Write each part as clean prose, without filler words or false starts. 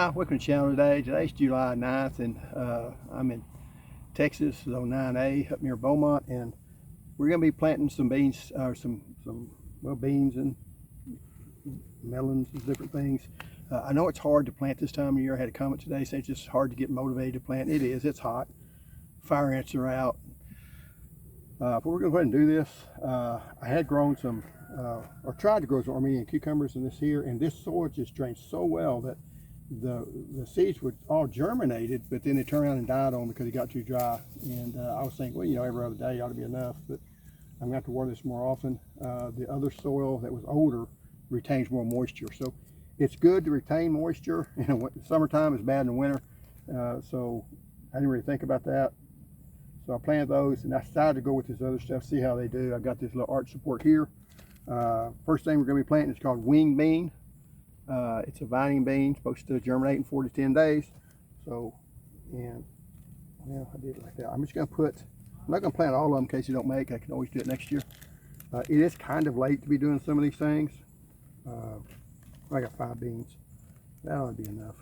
Hi, welcome to the channel today. Today's July 9th, and I'm in Texas, zone 9A, up near Beaumont, and we're going to be planting some beans, well, beans and melons and different things. I know it's hard to plant this time of year. I had a comment today saying it's just hard to get motivated to plant. It is. It's hot. Fire ants are out. But we're going to go ahead and do this. I had grown some, or tried to grow some Armenian cucumbers in this here, and this soil just drains so well that the seeds were all germinated, but then they turned around and died on because it got too dry. And I was thinking, well, you know, every other day ought to be enough, but I'm going to have to water this more often. The other soil that was older retains more moisture, so it's good to retain moisture. You know, summertime is bad in the winter, so I didn't really think about that. So I planted those, and I decided to go with this other stuff, see how they do. I've got this little arch support here. First thing we're going to be planting is called wing bean. It's a vining bean, supposed to germinate in 4 to 10 days. So, and well, I did it like that. I'm just going to put, I'm not going to plant all of them in case you don't make. I can always do it next year. It is kind of late to be doing some of these things. I got 5 beans. That ought to be enough.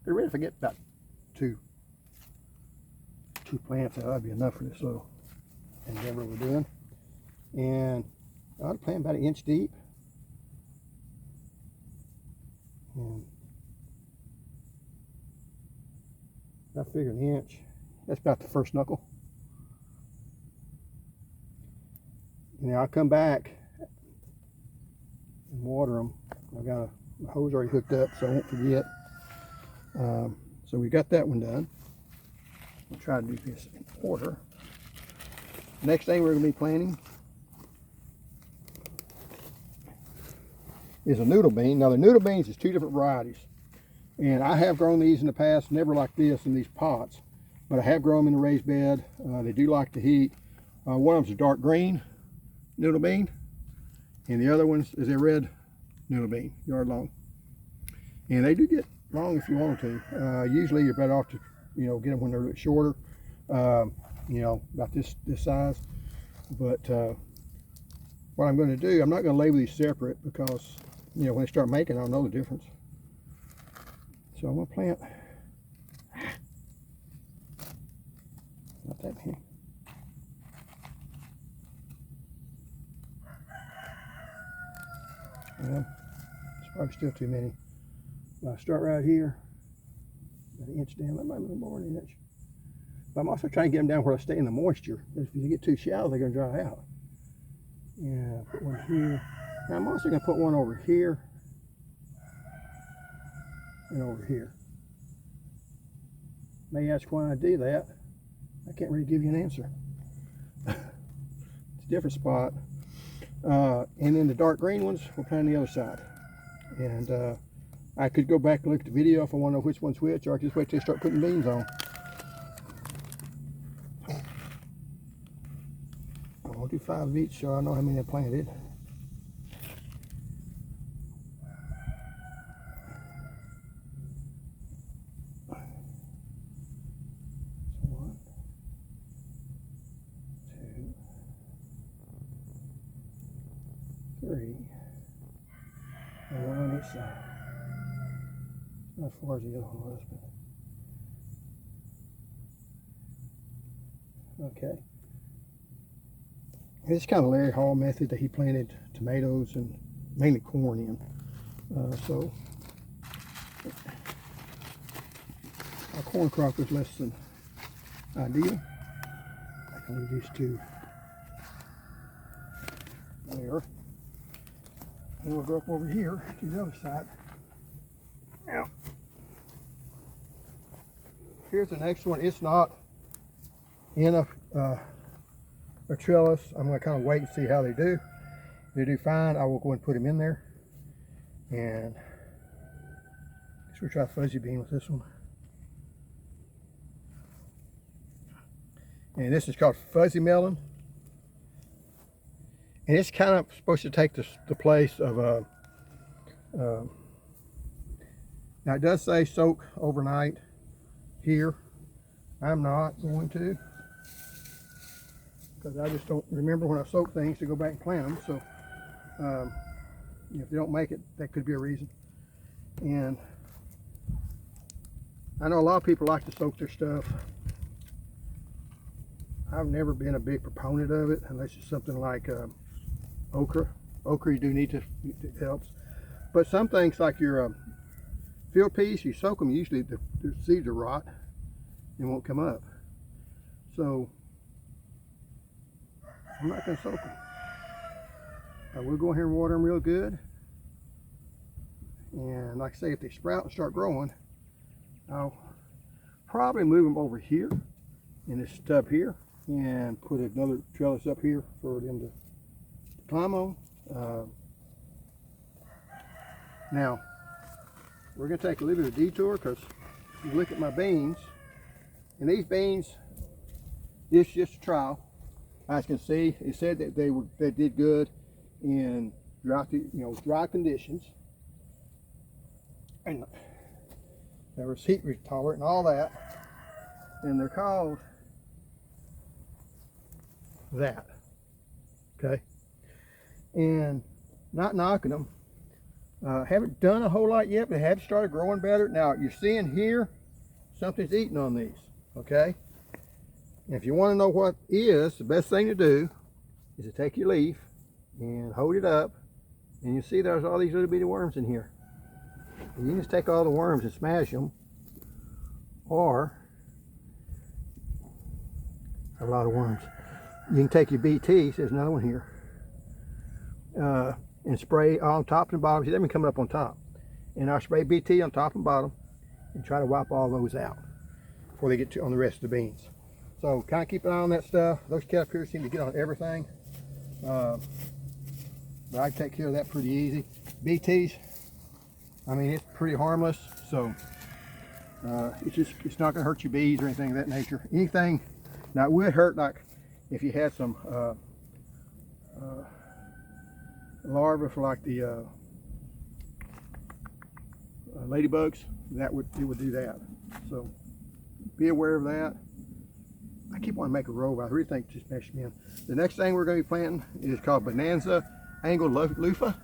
Get ready if I get about two plants. That ought to be enough for this little endeavor we're doing. And I ought to plant about 1 inch deep. And I figure 1 inch. That's about the first knuckle. And now I'll come back and water them. I've got a hose already hooked up, so I won't forget. So we got that one done. We'll try to do this in order. Next thing we're going to be planting is a noodle bean. Now the noodle beans is 2 different varieties, and I have grown these in the past, never like this in these pots, but I have grown them in a raised bed. They do like the heat. One of them is a dark green noodle bean, and the other one is a red noodle bean, yard long. And they do get long if you want them to. Usually you're better off to, you know, get them when they're a little shorter, you know, about this size. But what I'm going to do, I'm not going to label these separate because, you know, when they start making, I'll know the difference. So I'm going to plant, not that many. Well, it's probably still too many. I'll start right here, about 1 inch down. That might be more than 1 inch. But I'm also trying to get them down where I stay in the moisture. If you get too shallow, they're going to dry out. Yeah, put one here. Now I'm also going to put one over here and over here. May ask why I do that. I can't really give you an answer. It's a different spot. And then the dark green ones we'll plant on the other side. And I could go back and look at the video if I want to know which one's which, or I can just wait till I start putting beans on. I'll do 5 of each so I know how many I planted. So 1, 2, 3, and 1 on each side. Not as far as the other one was, but okay. This is kind of Larry Hall method that he planted tomatoes and mainly corn in. So our corn crop was less than ideal. I can leave these 2 there. And we'll go up over here to the other side. Now, here's the next one. It's not in a trellis. I'm going to kind of wait and see how they do. If they do fine, I will go and put them in there. And I guess we'll try fuzzy bean with this one. And this is called fuzzy melon. And it's kind of supposed to take the place of a, now it does say soak overnight here. I'm not going to, because I just don't remember when I soak things to go back and plant them. So if they don't make it, that could be a reason. And I know a lot of people like to soak their stuff. I've never been a big proponent of it unless it's something like okra. Okra you do need to, it helps. But some things like your field peas, you soak them, usually the seeds will rot and won't come up. So I'm not going to soak them. We'll go in here and water them real good. And like I say, if they sprout and start growing, I'll probably move them over here in this tub here and put another trellis up here for them to climb on. Now, we're going to take a little bit of a detour because you look at my beans, and these beans, it's just a trial. As you can see, it said that they did good in dry conditions, and there was heat tolerant and all that, and they're called that. Okay, and not knocking them. Haven't done a whole lot yet, but have started growing better. Now you're seeing here, something's eating on these. Okay, and if you want to know what is, the best thing to do is to take your leaf and hold it up, and you see there's all these little bitty worms in here. And you can just take all the worms and smash them, or a lot of worms. You can take your BTs, there's another one here, and spray on top and bottom. See, they've been coming up on top. And I'll spray BT on top and bottom and try to wipe all those out before they get on the rest of the beans. So kind of keep an eye on that stuff. Those caterpillars seem to get on everything. But I can take care of that pretty easy. BTs, I mean, it's pretty harmless. So it's not going to hurt your bees or anything of that nature. Anything, now it would hurt like if you had some larvae for like the ladybugs, it would do that. So be aware of that. I keep wanting to make a row, but I really think it just meshed me in. The next thing we're going to be planting is called Bonanza Angle Loofah.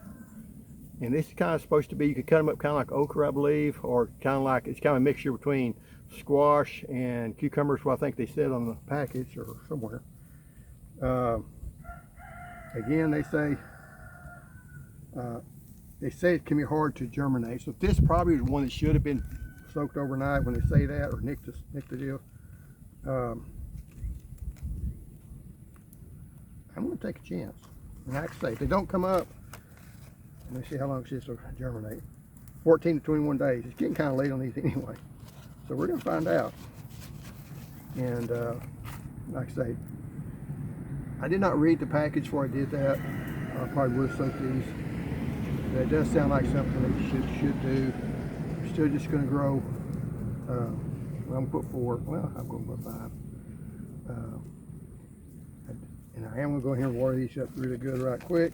And this is kind of supposed to be, you could cut them up kind of like okra, I believe, or kind of like, it's kind of a mixture between squash and cucumbers, what I think they said on the package or somewhere. Again, they say it can be hard to germinate. So this probably is one that should have been soaked overnight when they say that, or nicked the deal. I'm going to take a chance. And like I say, if they don't come up, let me see how long it takes to germinate. 14 to 21 days. It's getting kind of late on these anyway. So we're going to find out. And like I say, I did not read the package before I did that. I probably would have soaked these. But it does sound like something that you should do. You're still just going to grow. Well, I'm going to put 4. Well, I'm going to put 5. And I am going to go here and water these up really good right quick.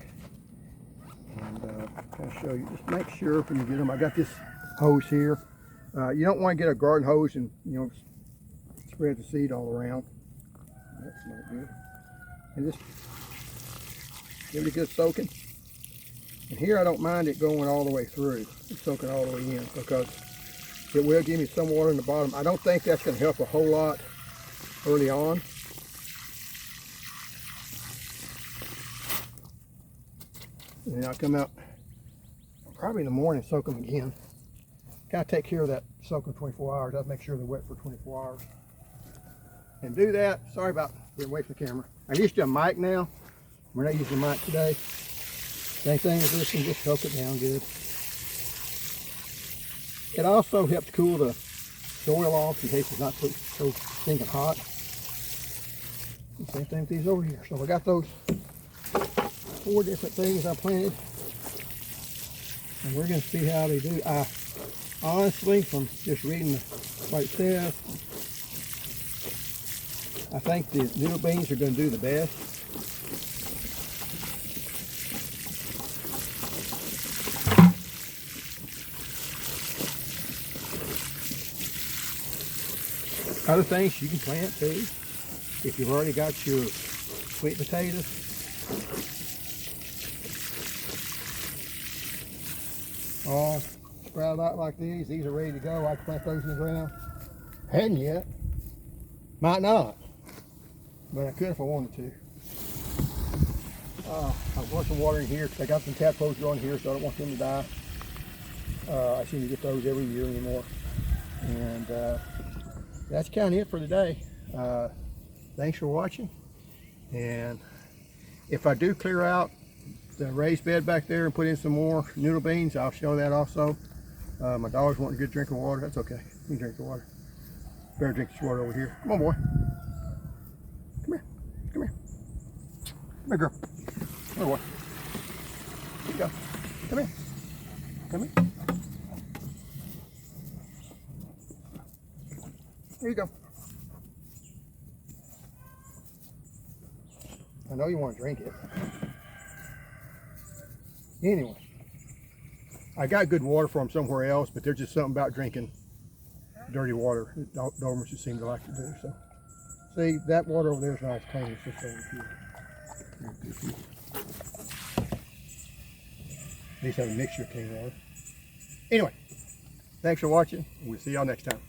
And kind of show you, just make sure when you get them. I got this hose here. You don't want to get a garden hose and spread the seed all around. That's not good. And just give it a good soaking. And here I don't mind it going all the way through. It's soaking all the way in because it will give me some water in the bottom. I don't think that's going to help a whole lot early on. And then I'll come out probably in the morning, soak them again. Kind of take care of that soaking 24 hours. I'll make sure they're wet for 24 hours. And do that. Sorry about being away from the camera. I'm used to a mic now. We're not using a mic today. Same thing as this one, just soak it down good. It also helps cool the soil off in case it's not so stinking hot. And same thing with these over here. So I got those 4 different things I planted, and we're going to see how they do. I honestly, from just reading what it says, I think the little beans are going to do the best. Other things you can plant too, if you've already got your sweet potatoes. All sprouted out like these. These are ready to go. I can plant those in the ground. Hadn't yet. Might not. But I could if I wanted to. I'm going some water in here because I got some tadpoles growing here, so I don't want them to die. I seem to get those every year anymore. And that's kind of it for today. Thanks for watching. And if I do clear out the raised bed back there and put in some more noodle beans, I'll show that also. My dog's wanting a good drink of water. That's okay. You can drink the water. Better drink this water over here. Come on, boy. Come here. Come here. Come here, girl. Come here, boy. Here you go. Come here. Come here. Here you go. I know you want to drink it. Anyway, I got good water for them somewhere else, but there's just something about drinking dirty water that Dobermans just seem to like to do. So, see, that water over there is not as clean as this over here. These have a mixture of clean water. Anyway, thanks for watching. We'll see y'all next time.